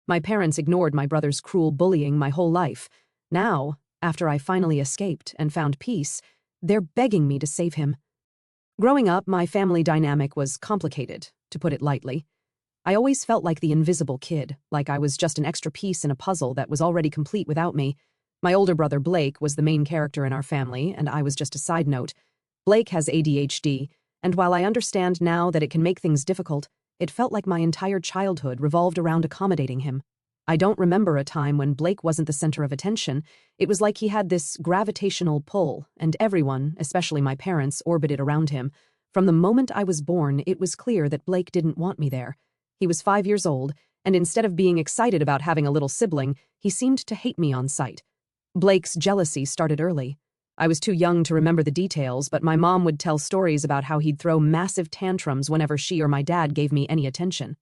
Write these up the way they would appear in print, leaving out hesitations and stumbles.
My parents ignored my brother's cruel bullying my whole life. Now, after I finally escaped and found peace, they're begging me to save him. Growing up, my family dynamic was complicated, to put it lightly. I always felt like the invisible kid, like I was just an extra piece in a puzzle that was already complete without me. My older brother Blake was the main character in our family, and I was just a side note. Blake has ADHD, and while I understand now that it can make things difficult, it felt like my entire childhood revolved around accommodating him. I don't remember a time when Blake wasn't the center of attention. It was like he had this gravitational pull, and everyone, especially my parents, orbited around him. From the moment I was born, it was clear that Blake didn't want me there. He was 5 years old, and instead of being excited about having a little sibling, he seemed to hate me on sight. Blake's jealousy started early. I was too young to remember the details, but my mom would tell stories about how he'd throw massive tantrums whenever she or my dad gave me any attention.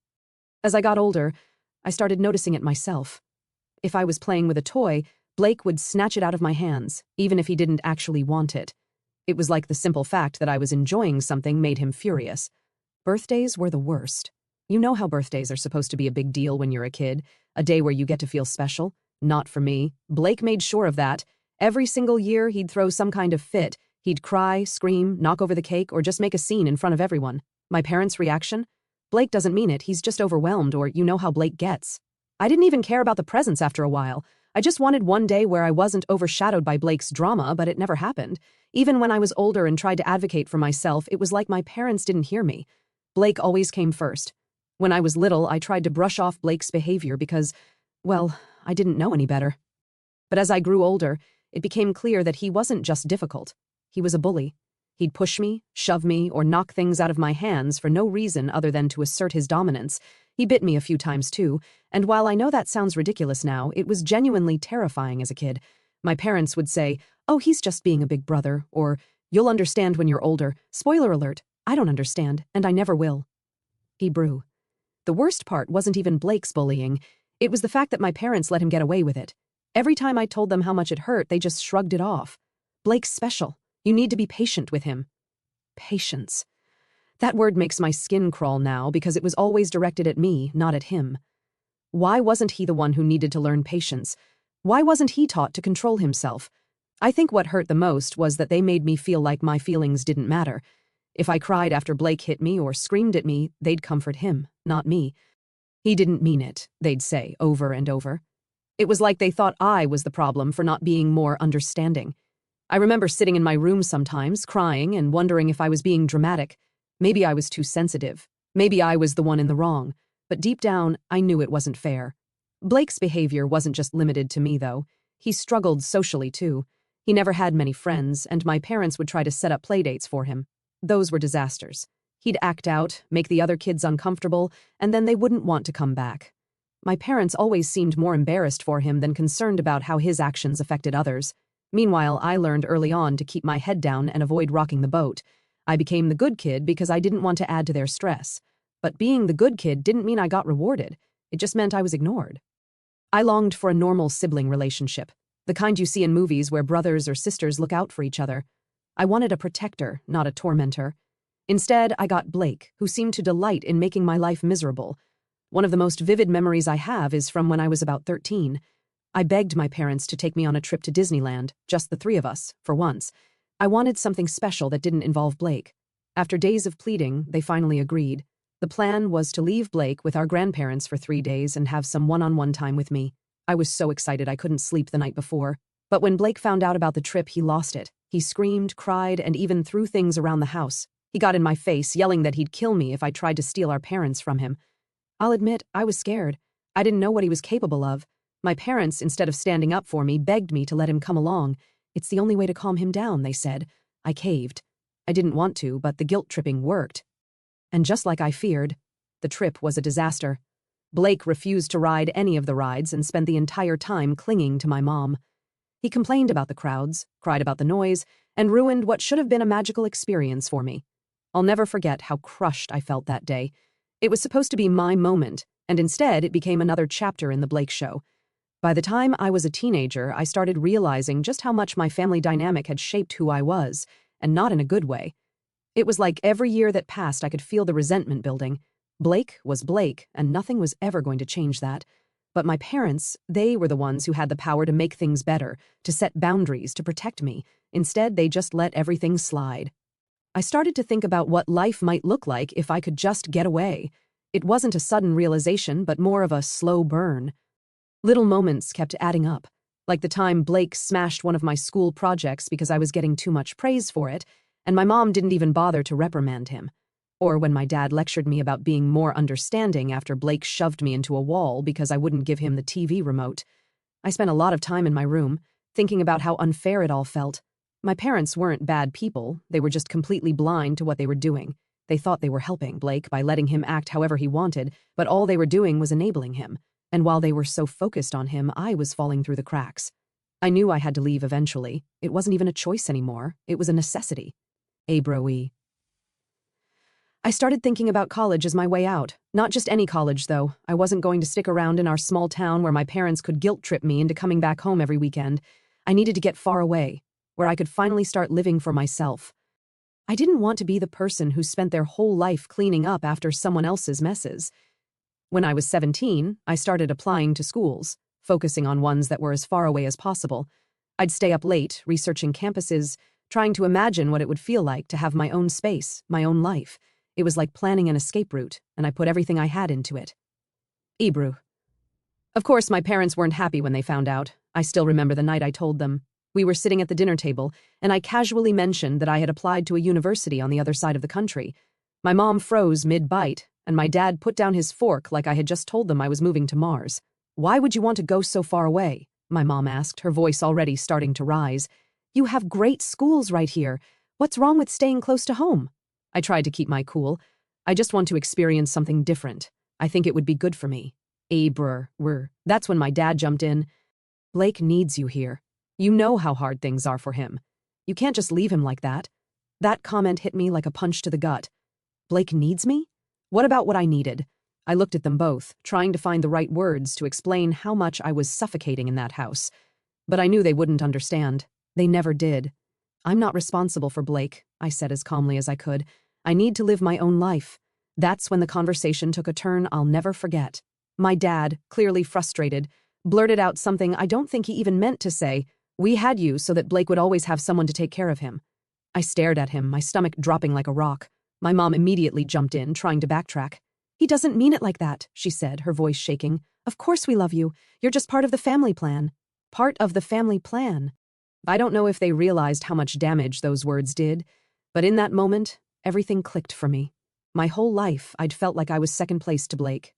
As I got older, I started noticing it myself. If I was playing with a toy, Blake would snatch it out of my hands, even if he didn't actually want it. It was like the simple fact that I was enjoying something made him furious. Birthdays were the worst. You know how birthdays are supposed to be a big deal when you're a kid, a day where you get to feel special? Not for me. Blake made sure of that. Every single year, he'd throw some kind of fit. He'd cry, scream, knock over the cake, or just make a scene in front of everyone. My parents' reaction? Blake doesn't mean it, he's just overwhelmed, or you know how Blake gets. I didn't even care about the presents after a while. I just wanted one day where I wasn't overshadowed by Blake's drama, but it never happened. Even when I was older and tried to advocate for myself, it was like my parents didn't hear me. Blake always came first. When I was little, I tried to brush off Blake's behavior because, well, I didn't know any better. But as I grew older, it became clear that he wasn't just difficult. He was a bully. He'd push me, shove me, or knock things out of my hands for no reason other than to assert his dominance. He bit me a few times too, and while I know that sounds ridiculous now, it was genuinely terrifying as a kid. My parents would say, "Oh, he's just being a big brother," or "You'll understand when you're older." Spoiler alert, I don't understand, and I never will. He grew. The worst part wasn't even Blake's bullying. It was the fact that my parents let him get away with it. Every time I told them how much it hurt, they just shrugged it off. "Blake's special. You need to be patient with him." Patience. That word makes my skin crawl now because it was always directed at me, not at him. Why wasn't he the one who needed to learn patience? Why wasn't he taught to control himself? I think what hurt the most was that they made me feel like my feelings didn't matter. If I cried after Blake hit me or screamed at me, they'd comfort him, not me. "He didn't mean it," they'd say over and over. It was like they thought I was the problem for not being more understanding. I remember sitting in my room sometimes, crying and wondering if I was being dramatic. Maybe I was too sensitive. Maybe I was the one in the wrong. But deep down, I knew it wasn't fair. Blake's behavior wasn't just limited to me, though. He struggled socially, too. He never had many friends, and my parents would try to set up playdates for him. Those were disasters. He'd act out, make the other kids uncomfortable, and then they wouldn't want to come back. My parents always seemed more embarrassed for him than concerned about how his actions affected others. Meanwhile, I learned early on to keep my head down and avoid rocking the boat. I became the good kid because I didn't want to add to their stress. But being the good kid didn't mean I got rewarded. It just meant I was ignored. I longed for a normal sibling relationship, the kind you see in movies where brothers or sisters look out for each other. I wanted a protector, not a tormentor. Instead, I got Blake, who seemed to delight in making my life miserable. One of the most vivid memories I have is from when I was about 13. I begged my parents to take me on a trip to Disneyland, just the three of us, for once. I wanted something special that didn't involve Blake. After days of pleading, they finally agreed. The plan was to leave Blake with our grandparents for 3 days and have some one-on-one time with me. I was so excited I couldn't sleep the night before. But when Blake found out about the trip, he lost it. He screamed, cried, and even threw things around the house. He got in my face, yelling that he'd kill me if I tried to steal our parents from him. I'll admit, I was scared. I didn't know what he was capable of. My parents, instead of standing up for me, begged me to let him come along. It's the only way to calm him down, they said. I caved. I didn't want to, but the guilt-tripping worked. And just like I feared, the trip was a disaster. Blake refused to ride any of the rides and spent the entire time clinging to my mom. He complained about the crowds, cried about the noise, and ruined what should have been a magical experience for me. I'll never forget how crushed I felt that day. It was supposed to be my moment, and instead it became another chapter in the Blake show. By the time I was a teenager, I started realizing just how much my family dynamic had shaped who I was, and not in a good way. It was like every year that passed I could feel the resentment building. Blake was Blake, and nothing was ever going to change that. But my parents, they were the ones who had the power to make things better, to set boundaries, to protect me. Instead, they just let everything slide. I started to think about what life might look like if I could just get away. It wasn't a sudden realization, but more of a slow burn. Little moments kept adding up, like the time Blake smashed one of my school projects because I was getting too much praise for it, and my mom didn't even bother to reprimand him. Or when my dad lectured me about being more understanding after Blake shoved me into a wall because I wouldn't give him the TV remote. I spent a lot of time in my room, thinking about how unfair it all felt. My parents weren't bad people, they were just completely blind to what they were doing. They thought they were helping Blake by letting him act however he wanted, but all they were doing was enabling him. And while they were so focused on him, I was falling through the cracks. I knew I had to leave eventually. It wasn't even a choice anymore. It was a necessity. Abroe. I started thinking about college as my way out. Not just any college, though. I wasn't going to stick around in our small town where my parents could guilt-trip me into coming back home every weekend. I needed to get far away, where I could finally start living for myself. I didn't want to be the person who spent their whole life cleaning up after someone else's messes. When I was 17, I started applying to schools, focusing on ones that were as far away as possible. I'd stay up late, researching campuses, trying to imagine what it would feel like to have my own space, my own life. It was like planning an escape route, and I put everything I had into it. Ebru. Of course, my parents weren't happy when they found out. I still remember the night I told them. We were sitting at the dinner table, and I casually mentioned that I had applied to a university on the other side of the country. My mom froze mid-bite, and my dad put down his fork like I had just told them I was moving to Mars. "Why would you want to go so far away?" my mom asked, her voice already starting to rise. "You have great schools right here. What's wrong with staying close to home?" I tried to keep my cool. "I just want to experience something different. I think it would be good for me." That's when my dad jumped in. "Blake needs you here. You know how hard things are for him. You can't just leave him like that." That comment hit me like a punch to the gut. Blake needs me? What about what I needed? I looked at them both, trying to find the right words to explain how much I was suffocating in that house. But I knew they wouldn't understand. They never did. "I'm not responsible for Blake," I said as calmly as I could. "I need to live my own life." That's when the conversation took a turn I'll never forget. My dad, clearly frustrated, blurted out something I don't think he even meant to say. "We had you so that Blake would always have someone to take care of him." I stared at him, my stomach dropping like a rock. My mom immediately jumped in, trying to backtrack. "He doesn't mean it like that," she said, her voice shaking. "Of course we love you. You're just part of the family plan." Part of the family plan. I don't know if they realized how much damage those words did, but in that moment, everything clicked for me. My whole life, I'd felt like I was second place to Blake.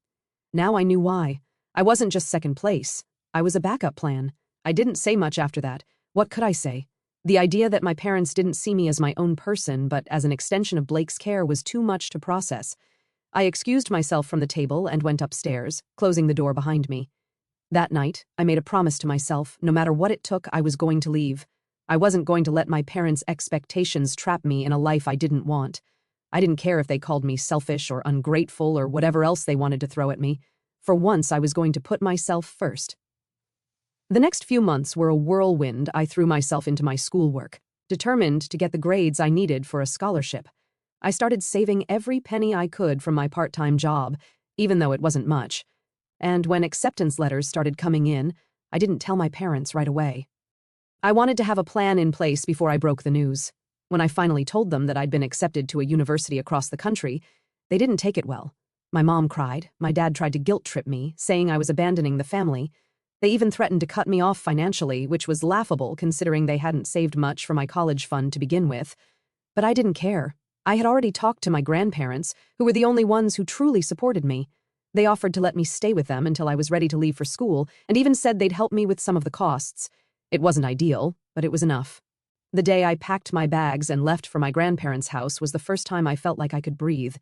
Now I knew why. I wasn't just second place. I was a backup plan. I didn't say much after that. What could I say? The idea that my parents didn't see me as my own person, but as an extension of Blake's care was too much to process. I excused myself from the table and went upstairs, closing the door behind me. That night, I made a promise to myself, no matter what it took, I was going to leave. I wasn't going to let my parents' expectations trap me in a life I didn't want. I didn't care if they called me selfish or ungrateful or whatever else they wanted to throw at me. For once, I was going to put myself first. The next few months were a whirlwind. I threw myself into my schoolwork, determined to get the grades I needed for a scholarship. I started saving every penny I could from my part-time job, even though it wasn't much. And when acceptance letters started coming in, I didn't tell my parents right away. I wanted to have a plan in place before I broke the news. When I finally told them that I'd been accepted to a university across the country, they didn't take it well. My mom cried, my dad tried to guilt-trip me, saying I was abandoning the family. They even threatened to cut me off financially, which was laughable considering they hadn't saved much for my college fund to begin with. But I didn't care. I had already talked to my grandparents, who were the only ones who truly supported me. They offered to let me stay with them until I was ready to leave for school, and even said they'd help me with some of the costs. It wasn't ideal, but it was enough. The day I packed my bags and left for my grandparents' house was the first time I felt like I could breathe.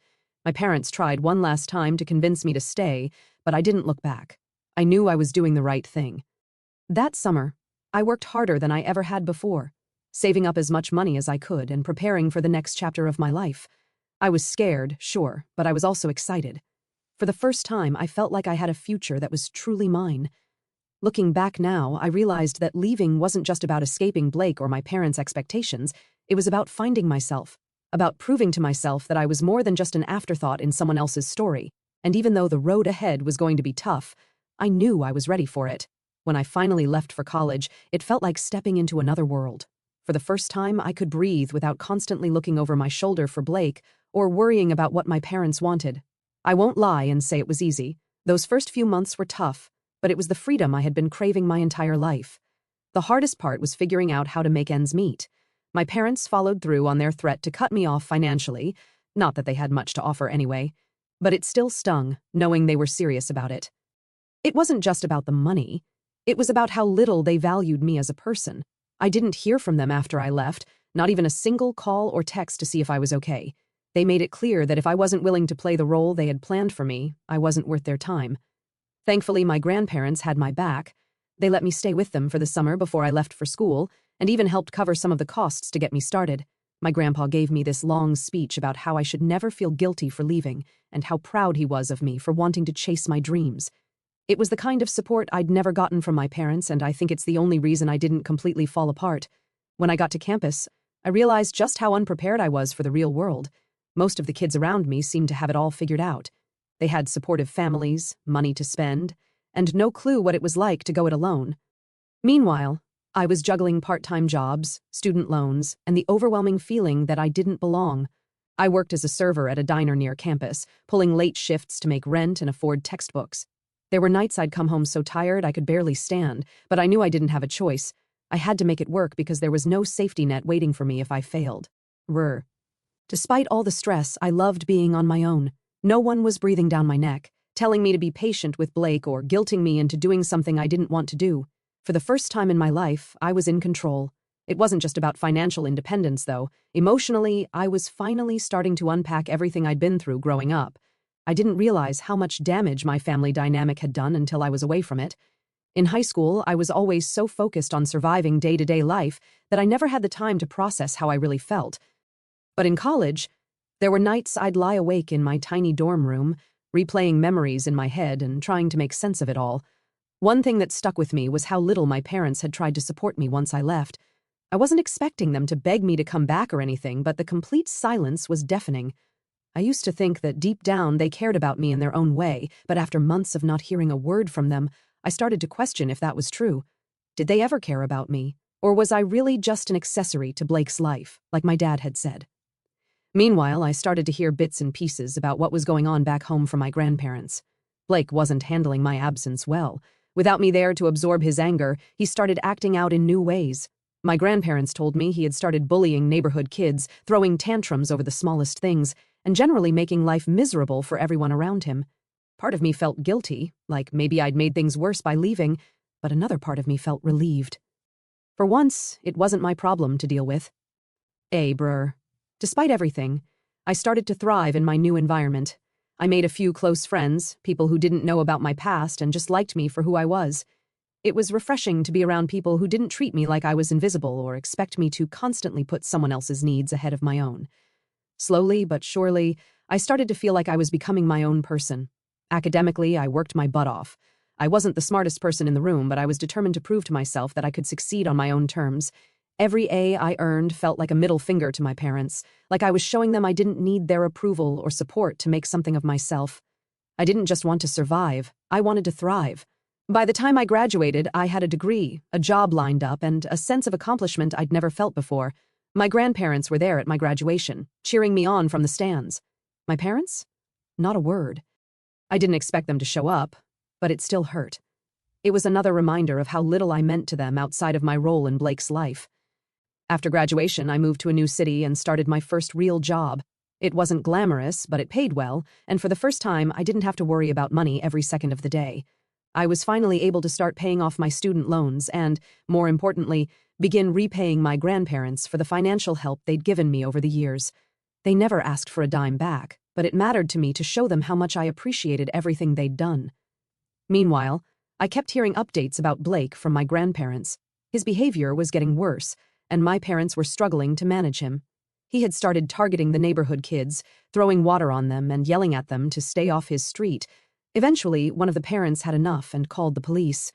My parents tried one last time to convince me to stay, but I didn't look back. I knew I was doing the right thing. That summer, I worked harder than I ever had before, saving up as much money as I could and preparing for the next chapter of my life. I was scared, sure, but I was also excited. For the first time, I felt like I had a future that was truly mine. Looking back now, I realized that leaving wasn't just about escaping Blake or my parents' expectations. It was about finding myself, about proving to myself that I was more than just an afterthought in someone else's story. And even though the road ahead was going to be tough, I knew I was ready for it. When I finally left for college, it felt like stepping into another world. For the first time, I could breathe without constantly looking over my shoulder for Blake or worrying about what my parents wanted. I won't lie and say it was easy. Those first few months were tough, but it was the freedom I had been craving my entire life. The hardest part was figuring out how to make ends meet. My parents followed through on their threat to cut me off financially, not that they had much to offer anyway, but it still stung, knowing they were serious about it. It wasn't just about the money. It was about how little they valued me as a person. I didn't hear from them after I left, not even a single call or text to see if I was okay. They made it clear that if I wasn't willing to play the role they had planned for me, I wasn't worth their time. Thankfully, my grandparents had my back. They let me stay with them for the summer before I left for school, and even helped cover some of the costs to get me started. My grandpa gave me this long speech about how I should never feel guilty for leaving, and how proud he was of me for wanting to chase my dreams. It was the kind of support I'd never gotten from my parents, and I think it's the only reason I didn't completely fall apart. When I got to campus, I realized just how unprepared I was for the real world. Most of the kids around me seemed to have it all figured out. They had supportive families, money to spend, and no clue what it was like to go it alone. Meanwhile, I was juggling part-time jobs, student loans, and the overwhelming feeling that I didn't belong. I worked as a server at a diner near campus, pulling late shifts to make rent and afford textbooks. There were nights I'd come home so tired I could barely stand, but I knew I didn't have a choice. I had to make it work because there was no safety net waiting for me if I failed. Despite all the stress, I loved being on my own. No one was breathing down my neck, telling me to be patient with Blake or guilting me into doing something I didn't want to do. For the first time in my life, I was in control. It wasn't just about financial independence, though. Emotionally, I was finally starting to unpack everything I'd been through growing up. I didn't realize how much damage my family dynamic had done until I was away from it. In high school, I was always so focused on surviving day-to-day life that I never had the time to process how I really felt. But in college, there were nights I'd lie awake in my tiny dorm room, replaying memories in my head and trying to make sense of it all. One thing that stuck with me was how little my parents had tried to support me once I left. I wasn't expecting them to beg me to come back or anything, but the complete silence was deafening. I used to think that deep down they cared about me in their own way, but after months of not hearing a word from them, I started to question if that was true. Did they ever care about me? Or was I really just an accessory to Blake's life, like my dad had said? Meanwhile, I started to hear bits and pieces about what was going on back home from my grandparents. Blake wasn't handling my absence well. Without me there to absorb his anger, he started acting out in new ways. My grandparents told me he had started bullying neighborhood kids, throwing tantrums over the smallest things, and generally making life miserable for everyone around him. Part of me felt guilty, like maybe I'd made things worse by leaving, but another part of me felt relieved. For once, it wasn't my problem to deal with. Despite everything, I started to thrive in my new environment. I made a few close friends, people who didn't know about my past and just liked me for who I was. It was refreshing to be around people who didn't treat me like I was invisible or expect me to constantly put someone else's needs ahead of my own. Slowly but surely, I started to feel like I was becoming my own person. Academically, I worked my butt off. I wasn't the smartest person in the room, but I was determined to prove to myself that I could succeed on my own terms. Every A I earned felt like a middle finger to my parents, like I was showing them I didn't need their approval or support to make something of myself. I didn't just want to survive, I wanted to thrive. By the time I graduated, I had a degree, a job lined up, and a sense of accomplishment I'd never felt before. My grandparents were there at my graduation, cheering me on from the stands. My parents? Not a word. I didn't expect them to show up, but it still hurt. It was another reminder of how little I meant to them outside of my role in Blake's life. After graduation, I moved to a new city and started my first real job. It wasn't glamorous, but it paid well, and for the first time, I didn't have to worry about money every second of the day. I was finally able to start paying off my student loans and, more importantly, begin repaying my grandparents for the financial help they'd given me over the years. They never asked for a dime back, but it mattered to me to show them how much I appreciated everything they'd done. Meanwhile, I kept hearing updates about Blake from my grandparents. His behavior was getting worse, and my parents were struggling to manage him. He had started targeting the neighborhood kids, throwing water on them and yelling at them to stay off his street. Eventually, one of the parents had enough and called the police.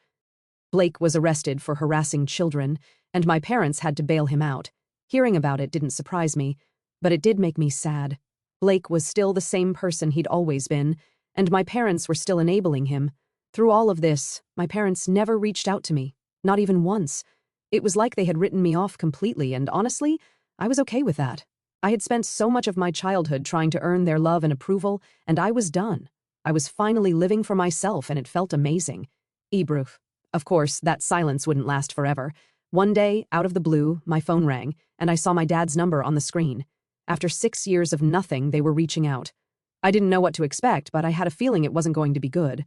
Blake was arrested for harassing children, and my parents had to bail him out. Hearing about it didn't surprise me, but it did make me sad. Blake was still the same person he'd always been, and my parents were still enabling him. Through all of this, my parents never reached out to me, not even once. It was like they had written me off completely, and honestly, I was okay with that. I had spent so much of my childhood trying to earn their love and approval, and I was done. I was finally living for myself, and it felt amazing. Ibruch. Of course, that silence wouldn't last forever. One day, out of the blue, my phone rang, and I saw my dad's number on the screen. After 6 years of nothing, they were reaching out. I didn't know what to expect, but I had a feeling it wasn't going to be good.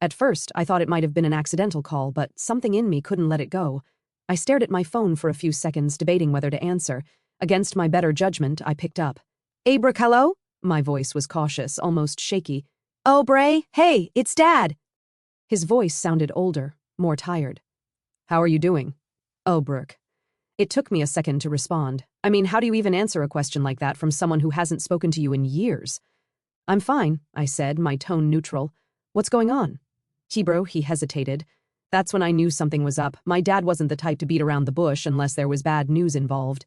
At first, I thought it might have been an accidental call, but something in me couldn't let it go. I stared at my phone for a few seconds, debating whether to answer. Against my better judgment, I picked up. "Abra, hello?" My voice was cautious, almost shaky. "Oh, Bray, hey, it's Dad." His voice sounded older, more tired. "How are you doing?" "Oh, Brooke." It took me a second to respond. I mean, how do you even answer a question like that from someone who hasn't spoken to you in years? "I'm fine," I said, my tone neutral. "What's going on?" "Hebrew," he hesitated. That's when I knew something was up. My dad wasn't the type to beat around the bush unless there was bad news involved.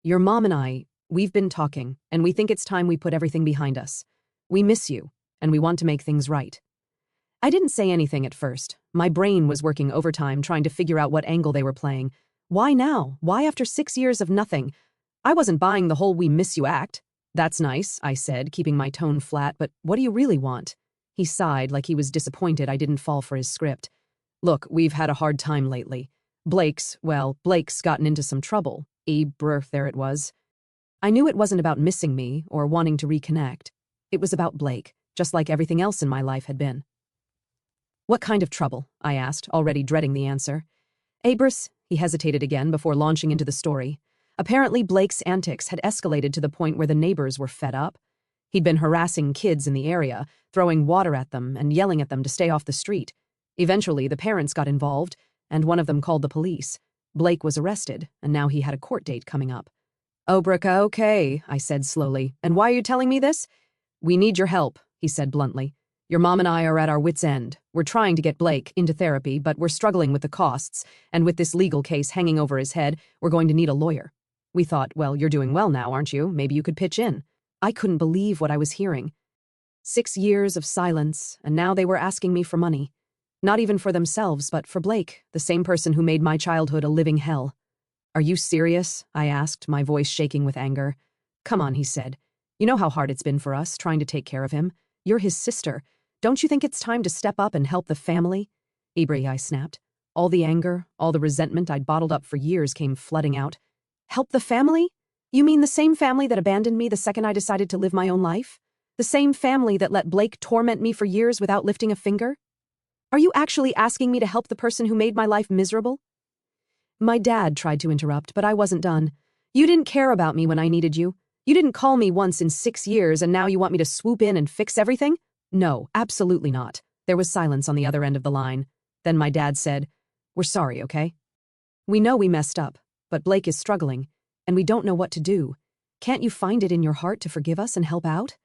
"Your mom and we've been talking, and we think it's time we put everything behind us. We miss you, and we want to make things right." I didn't say anything at first. My brain was working overtime trying to figure out what angle they were playing. Why now? Why after 6 years of nothing? I wasn't buying the whole "we miss you" act. "That's nice," I said, keeping my tone flat, "but what do you really want?" He sighed like he was disappointed I didn't fall for his script. "Look, we've had a hard time lately. Blake's gotten into some trouble." There it was. I knew it wasn't about missing me or wanting to reconnect. It was about Blake, just like everything else in my life had been. "What kind of trouble?" I asked, already dreading the answer. "Abris," he hesitated again before launching into the story. Apparently Blake's antics had escalated to the point where the neighbors were fed up. He'd been harassing kids in the area, throwing water at them and yelling at them to stay off the street. Eventually, the parents got involved, and one of them called the police. Blake was arrested, and now he had a court date coming up. "Oh, Brooke, okay," I said slowly. "And why are you telling me this?" "We need your help," he said bluntly. "Your mom and I are at our wits' end. We're trying to get Blake into therapy, but we're struggling with the costs, and with this legal case hanging over his head, we're going to need a lawyer." We thought, "Well, you're doing well now, aren't you? Maybe you could pitch in." I couldn't believe what I was hearing. 6 years of silence, and now they were asking me for money. Not even for themselves, but for Blake, the same person who made my childhood a living hell. "Are you serious?" I asked, my voice shaking with anger. "Come on," he said. "You know how hard it's been for us, trying to take care of him. You're his sister. Don't you think it's time to step up and help the family?" "Ibri," I snapped. All the anger, all the resentment I'd bottled up for years came flooding out. "Help the family? You mean the same family that abandoned me the second I decided to live my own life? The same family that let Blake torment me for years without lifting a finger? Are you actually asking me to help the person who made my life miserable?" My dad tried to interrupt, but I wasn't done. "You didn't care about me when I needed you. You didn't call me once in 6 years, and now you want me to swoop in and fix everything? No, absolutely not." There was silence on the other end of the line. Then my dad said, "We're sorry, okay? We know we messed up, but Blake is struggling, and we don't know what to do. Can't you find it in your heart to forgive us and help out?"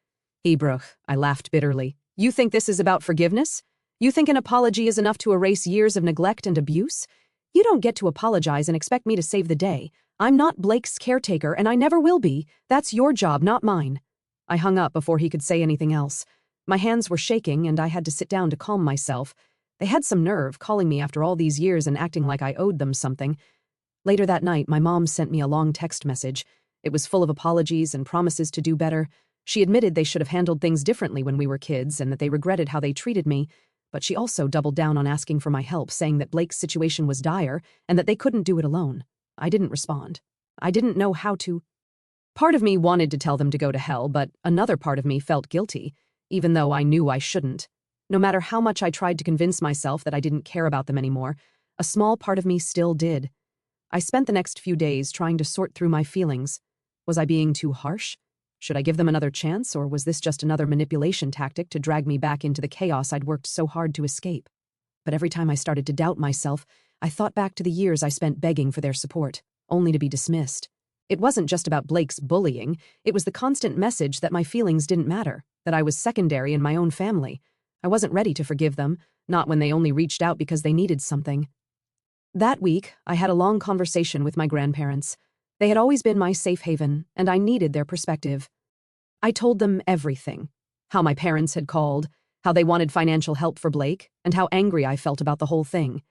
"Hebruch," I laughed bitterly. "You think this is about forgiveness? You think an apology is enough to erase years of neglect and abuse? You don't get to apologize and expect me to save the day. I'm not Blake's caretaker, and I never will be. That's your job, not mine." I hung up before he could say anything else. My hands were shaking, and I had to sit down to calm myself. They had some nerve, calling me after all these years and acting like I owed them something. Later that night, my mom sent me a long text message. It was full of apologies and promises to do better. She admitted they should have handled things differently when we were kids and that they regretted how they treated me. But she also doubled down on asking for my help, saying that Blake's situation was dire and that they couldn't do it alone. I didn't respond. I didn't know how to. Part of me wanted to tell them to go to hell, but another part of me felt guilty, even though I knew I shouldn't. No matter how much I tried to convince myself that I didn't care about them anymore, a small part of me still did. I spent the next few days trying to sort through my feelings. Was I being too harsh? Should I give them another chance, or was this just another manipulation tactic to drag me back into the chaos I'd worked so hard to escape? But every time I started to doubt myself, I thought back to the years I spent begging for their support, only to be dismissed. It wasn't just about Blake's bullying, it was the constant message that my feelings didn't matter, that I was secondary in my own family. I wasn't ready to forgive them, not when they only reached out because they needed something. That week, I had a long conversation with my grandparents. They had always been my safe haven, and I needed their perspective. I told them everything. How my parents had called, how they wanted financial help for Blake, and how angry I felt about the whole thing.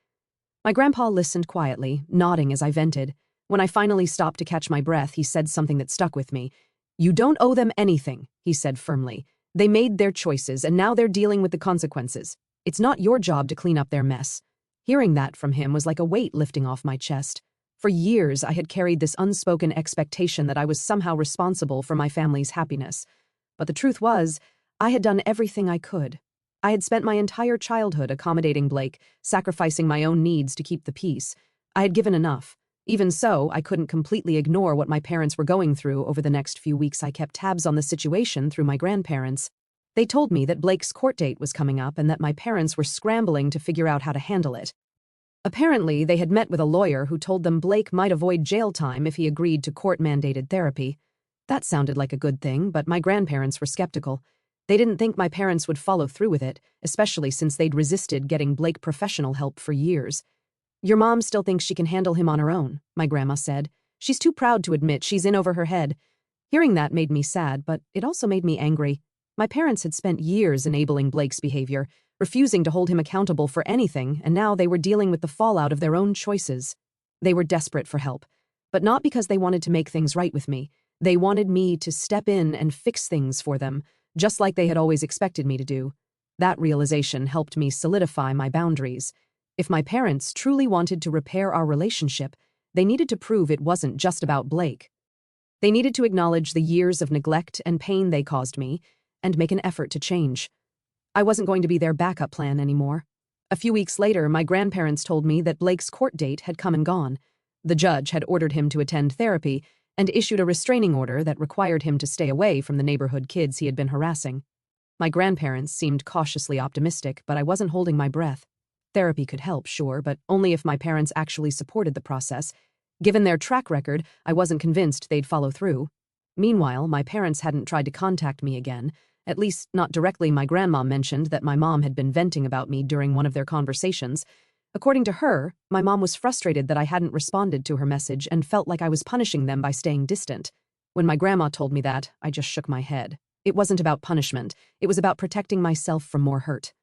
My grandpa listened quietly, nodding as I vented. When I finally stopped to catch my breath, he said something that stuck with me. "You don't owe them anything," he said firmly. "They made their choices, and now they're dealing with the consequences. It's not your job to clean up their mess." Hearing that from him was like a weight lifting off my chest. For years, I had carried this unspoken expectation that I was somehow responsible for my family's happiness. But the truth was, I had done everything I could. I had spent my entire childhood accommodating Blake, sacrificing my own needs to keep the peace. I had given enough. Even so, I couldn't completely ignore what my parents were going through. Over the next few weeks, I kept tabs on the situation through my grandparents. They told me that Blake's court date was coming up and that my parents were scrambling to figure out how to handle it. Apparently, they had met with a lawyer who told them Blake might avoid jail time if he agreed to court-mandated therapy. That sounded like a good thing, but my grandparents were skeptical. They didn't think my parents would follow through with it, especially since they'd resisted getting Blake professional help for years. "Your mom still thinks she can handle him on her own," my grandma said. "She's too proud to admit she's in over her head." Hearing that made me sad, but it also made me angry. My parents had spent years enabling Blake's behavior, refusing to hold him accountable for anything, and now they were dealing with the fallout of their own choices. They were desperate for help, but not because they wanted to make things right with me. They wanted me to step in and fix things for them, just like they had always expected me to do. That realization helped me solidify my boundaries. If my parents truly wanted to repair our relationship, they needed to prove it wasn't just about Blake. They needed to acknowledge the years of neglect and pain they caused me, and make an effort to change. I wasn't going to be their backup plan anymore. A few weeks later, my grandparents told me that Blake's court date had come and gone. The judge had ordered him to attend therapy and issued a restraining order that required him to stay away from the neighborhood kids he had been harassing. My grandparents seemed cautiously optimistic, but I wasn't holding my breath. Therapy could help, sure, but only if my parents actually supported the process. Given their track record, I wasn't convinced they'd follow through. Meanwhile, my parents hadn't tried to contact me again. At least, not directly. My grandma mentioned that my mom had been venting about me during one of their conversations. According to her, my mom was frustrated that I hadn't responded to her message and felt like I was punishing them by staying distant. When my grandma told me that, I just shook my head. It wasn't about punishment. It was about protecting myself from more hurt.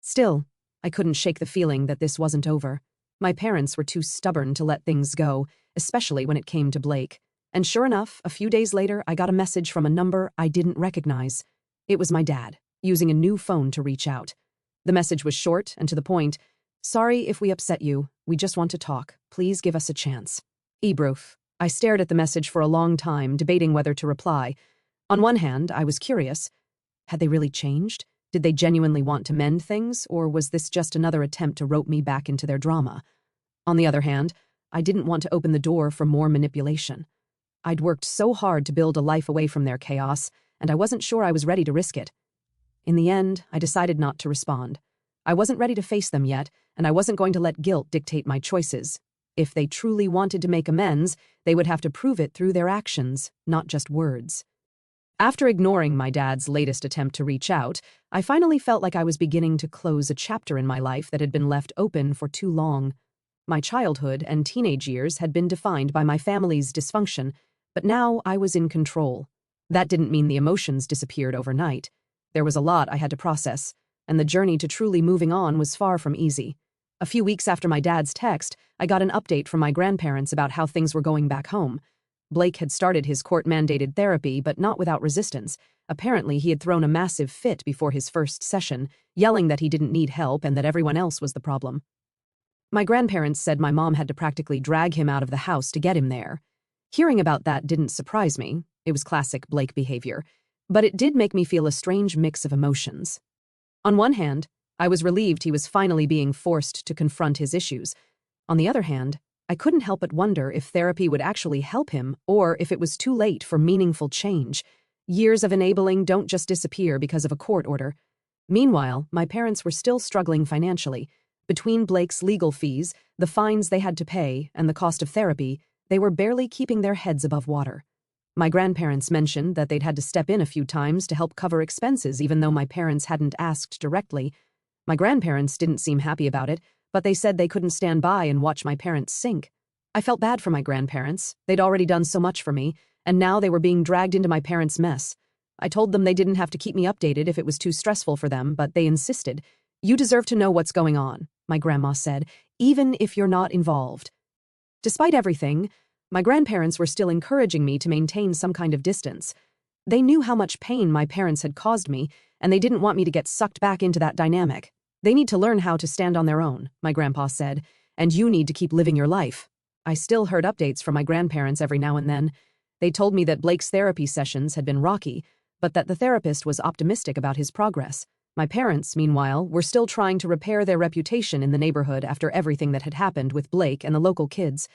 Still, I couldn't shake the feeling that this wasn't over. My parents were too stubborn to let things go, especially when it came to Blake. And sure enough, a few days later, I got a message from a number I didn't recognize. It was my dad, using a new phone to reach out. The message was short and to the point. "Sorry if we upset you. We just want to talk. Please give us a chance." Ebroof. I stared at the message for a long time, debating whether to reply. On one hand, I was curious. Had they really changed? Did they genuinely want to mend things, or was this just another attempt to rope me back into their drama? On the other hand, I didn't want to open the door for more manipulation. I'd worked so hard to build a life away from their chaos, and I wasn't sure I was ready to risk it. In the end, I decided not to respond. I wasn't ready to face them yet, and I wasn't going to let guilt dictate my choices. If they truly wanted to make amends, they would have to prove it through their actions, not just words. After ignoring my dad's latest attempt to reach out, I finally felt like I was beginning to close a chapter in my life that had been left open for too long. My childhood and teenage years had been defined by my family's dysfunction, but now I was in control. That didn't mean the emotions disappeared overnight. There was a lot I had to process, and the journey to truly moving on was far from easy. A few weeks after my dad's text, I got an update from my grandparents about how things were going back home. Blake had started his court-mandated therapy, but not without resistance. Apparently, he had thrown a massive fit before his first session, yelling that he didn't need help and that everyone else was the problem. My grandparents said my mom had to practically drag him out of the house to get him there. Hearing about that didn't surprise me. It was classic Blake behavior. But it did make me feel a strange mix of emotions. On one hand, I was relieved he was finally being forced to confront his issues. On the other hand, I couldn't help but wonder if therapy would actually help him or if it was too late for meaningful change. Years of enabling don't just disappear because of a court order. Meanwhile, my parents were still struggling financially. Between Blake's legal fees, the fines they had to pay, and the cost of therapy, they were barely keeping their heads above water. My grandparents mentioned that they'd had to step in a few times to help cover expenses even though my parents hadn't asked directly. My grandparents didn't seem happy about it, but they said they couldn't stand by and watch my parents sink. I felt bad for my grandparents. They'd already done so much for me, and now they were being dragged into my parents' mess. I told them they didn't have to keep me updated if it was too stressful for them, but they insisted. You deserve to know what's going on, my grandma said, even if you're not involved. Despite everything, my grandparents were still encouraging me to maintain some kind of distance. They knew how much pain my parents had caused me, and they didn't want me to get sucked back into that dynamic. They need to learn how to stand on their own, my grandpa said, and you need to keep living your life. I still heard updates from my grandparents every now and then. They told me that Blake's therapy sessions had been rocky, but that the therapist was optimistic about his progress. My parents, meanwhile, were still trying to repair their reputation in the neighborhood after everything that had happened with Blake and the local kids.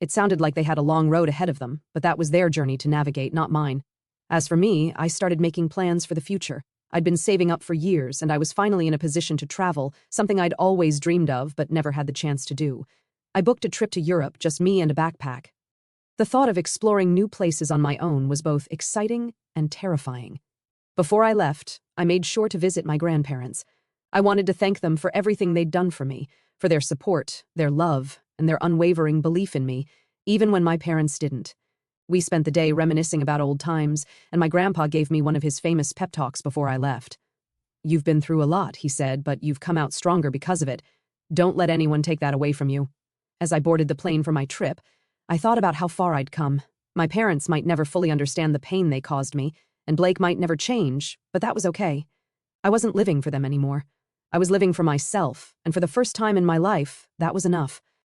It sounded like they had a long road ahead of them, but that was their journey to navigate, not mine. As for me, I started making plans for the future. I'd been saving up for years, and I was finally in a position to travel, something I'd always dreamed of but never had the chance to do. I booked a trip to Europe, just me and a backpack. The thought of exploring new places on my own was both exciting and terrifying. Before I left, I made sure to visit my grandparents. I wanted to thank them for everything they'd done for me, for their support, their love, and their unwavering belief in me, even when my parents didn't. We spent the day reminiscing about old times, and my grandpa gave me one of his famous pep talks before I left. You've been through a lot, he said, but you've come out stronger because of it. Don't let anyone take that away from you. As I boarded the plane for my trip, I thought about how far I'd come. My parents might never fully understand the pain they caused me, and Blake might never change, but that was okay. I wasn't living for them anymore. I was living for myself, and for the first time in my life, that was enough.